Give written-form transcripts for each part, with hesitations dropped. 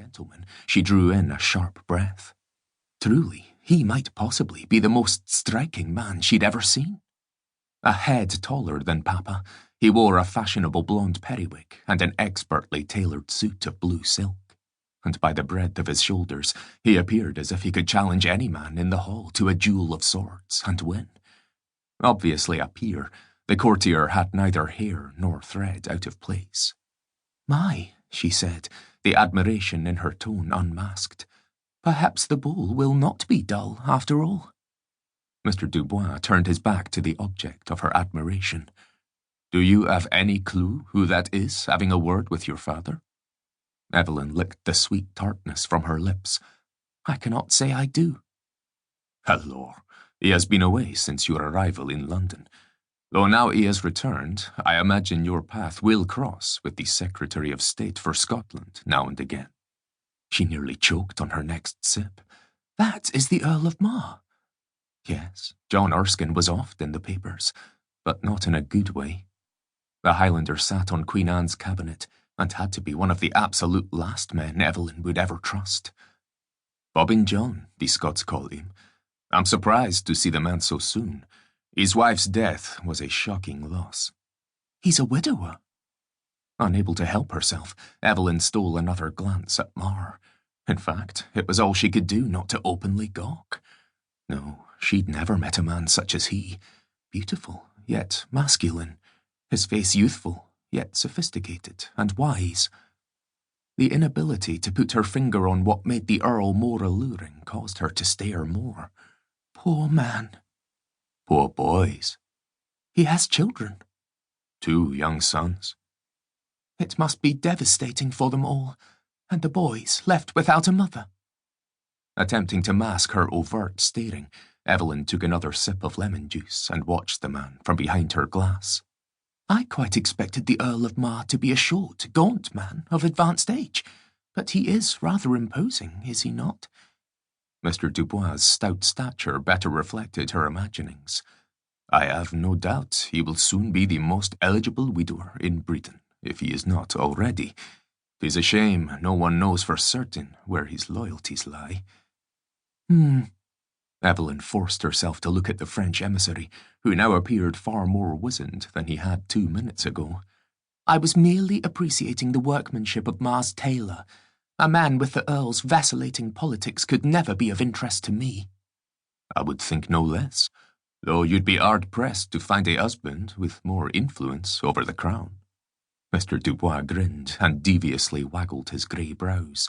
gentleman, she drew in a sharp breath. Truly, he might possibly be the most striking man she'd ever seen. A head taller than Papa, he wore a fashionable blonde periwig and an expertly tailored suit of blue silk, and by the breadth of his shoulders, he appeared as if he could challenge any man in the hall to a duel of swords and win. Obviously a peer, the courtier had neither hair nor thread out of place. "My," she said, the admiration in her tone unmasked. "Perhaps the ball will not be dull, after all." Mr. Dubois turned his back to the object of her admiration. "Do you have any clue who that is having a word with your father?" Evelyn licked the sweet tartness from her lips. "I cannot say I do." "Allure, he has been away since your arrival in London. Though now he has returned, I imagine your path will cross with the Secretary of State for Scotland now and again." She nearly choked on her next sip. "That is the Earl of Mar." Yes, John Erskine was oft in the papers, but not in a good way. The Highlander sat on Queen Anne's cabinet and had to be one of the absolute last men Evelyn would ever trust. "Bobbing John," the Scots call him. "I'm surprised to see the man so soon. His wife's death was a shocking loss." "He's a widower." Unable to help herself, Evelyn stole another glance at Mar. In fact, it was all she could do not to openly gawk. No, she'd never met a man such as he. Beautiful, yet masculine. His face youthful, yet sophisticated and wise. The inability to put her finger on what made the Earl more alluring caused her to stare more. Poor man. Poor boys. He has children. 2 young sons. It must be devastating for them all, and the boys left without a mother. Attempting to mask her overt staring, Evelyn took another sip of lemon juice and watched the man from behind her glass. "I quite expected the Earl of Mar to be a short, gaunt man of advanced age, but he is rather imposing, is he not?" Mr. Dubois' stout stature better reflected her imaginings. "I have no doubt he will soon be the most eligible widower in Britain, if he is not already. 'Tis a shame no one knows for certain where his loyalties lie." Evelyn forced herself to look at the French emissary, who now appeared far more wizened than he had 2 minutes ago. "I was merely appreciating the workmanship of Mar's tailor. A man with the Earl's vacillating politics could never be of interest to me." "I would think no less, though you'd be hard-pressed to find a husband with more influence over the crown." Mr. Dubois grinned and deviously waggled his grey brows.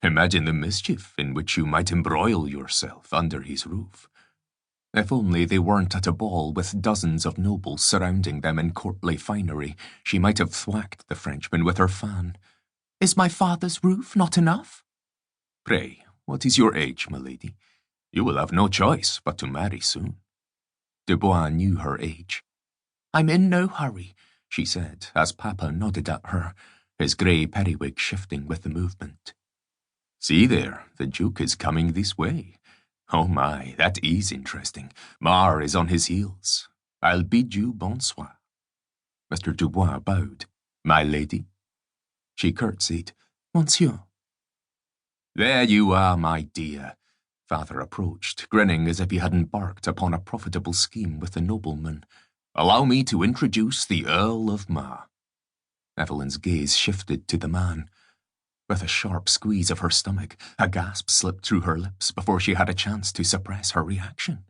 "Imagine the mischief in which you might embroil yourself under his roof." If only they weren't at a ball with dozens of nobles surrounding them in courtly finery, she might have thwacked the Frenchman with her fan. "Is my father's roof not enough?" "Pray, what is your age, my lady? You will have no choice but to marry soon." Dubois knew her age. "I'm in no hurry," she said, as Papa nodded at her, his grey periwig shifting with the movement. "See there, the Duke is coming this way. Oh my, that is interesting. Mar is on his heels. I'll bid you bonsoir." Mr. Dubois bowed. "My lady?" She curtsied. "Monsieur." "There you are, my dear." Father approached, grinning as if he had embarked upon a profitable scheme with the nobleman. "Allow me to introduce the Earl of Mar." Evelyn's gaze shifted to the man. With a sharp squeeze of her stomach, a gasp slipped through her lips before she had a chance to suppress her reaction.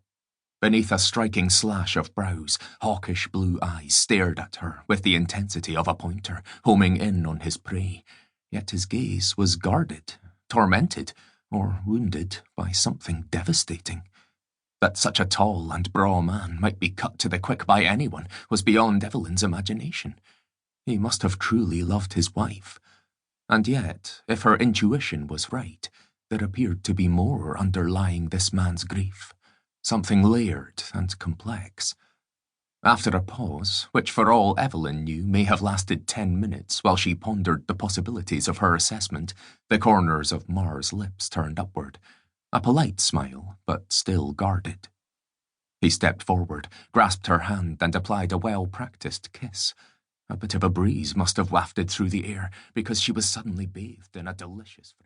Beneath a striking slash of brows, hawkish blue eyes stared at her with the intensity of a pointer, homing in on his prey. Yet his gaze was guarded, tormented, or wounded by something devastating. That such a tall and braw man might be cut to the quick by anyone was beyond Evelyn's imagination. He must have truly loved his wife. And yet, if her intuition was right, there appeared to be more underlying this man's grief, something layered and complex. After a pause, which for all Evelyn knew may have lasted 10 minutes while she pondered the possibilities of her assessment, the corners of Mar's lips turned upward, a polite smile, but still guarded. He stepped forward, grasped her hand, and applied a well-practiced kiss. A bit of a breeze must have wafted through the air, because she was suddenly bathed in a delicious fragrance.